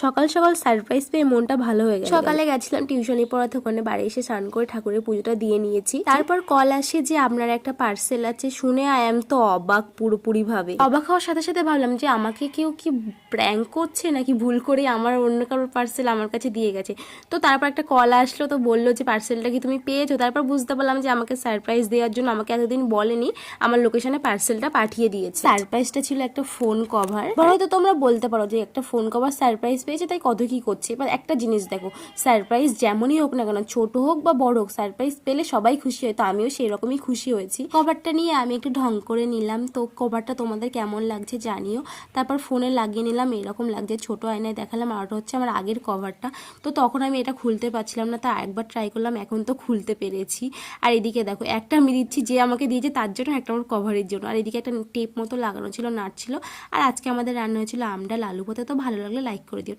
সকাল সকাল সারপ্রাইজ পেয়ে মনটা ভালো হয়ে গেল। সকালে গেছিলাম টিউশনি পড়াতে, ওখানে বাড়ি এসে স্নান করে ঠাকুরের পুজোটা দিয়ে নিয়েছি। তারপর কল আসে যে আপনার একটা পার্সেল আছে। শুনে আই এম তো অবাক পুরোপুরি ভাবে। অবাক হওয়ার সাথে সাথে ভাবলাম যে আমাকে কেউ কি প্র্যাঙ্ক করছে নাকি ভুল করে আমার অন্য কারোর পার্সেল আমার কাছে দিয়ে গেছে। তো তারপর একটা কল আসলো, তো বললো যে পার্সেলটা কি তুমি পেয়েছো। তারপর বুঝতে পারলাম যে আমাকে সারপ্রাইজ দেওয়ার জন্য আমাকে এতদিন বলেনি, আমার লোকেশনে পার্সেলটা পাঠিয়ে দিয়েছে। সারপ্রাইজটা ছিল একটা ফোন কভার। হয়তো তোমরা বলতে পারো যে একটা ফোন কভার সারপ্রাইজ পেয়েছে তাই কত কি করছে। এবার একটা জিনিস দেখো, সারপ্রাইজ যেমনই হোক না কেন, ছোট হোক বা বড় হোক, সারপ্রাইজ পেলে সবাই খুশি হয়। তো আমিও সেই রকমই খুশি হয়েছি। কভারটা নিয়ে আমি একটু ঢং করে নিলাম। তো কভারটা তোমাদের কেমন লাগছে জানিও। তারপর ফোনে লাগিয়ে নিলাম, এরকম লাগছে। ছোট আয়নায় দেখালাম। আর ওটা হচ্ছে আমার আগের কভারটা। তো তখন আমি এটা খুলতে পারছিলাম না, তা একবার ট্রাই করলাম, এখন তো খুলতে পেরেছি। আর এদিকে দেখো, একটা আমি দিচ্ছি যে আমাকে দিয়েছে তার জন্য, একটা আমার কভারের জন্য। আর এদিকে একটা টেপ মতো লাগানো ছিল, নাট ছিল। আর আজকে আমাদের রান্না হয়েছিল আমডাল আলু ভাতে। তো ভালো লাগলে লাইক করে দিও।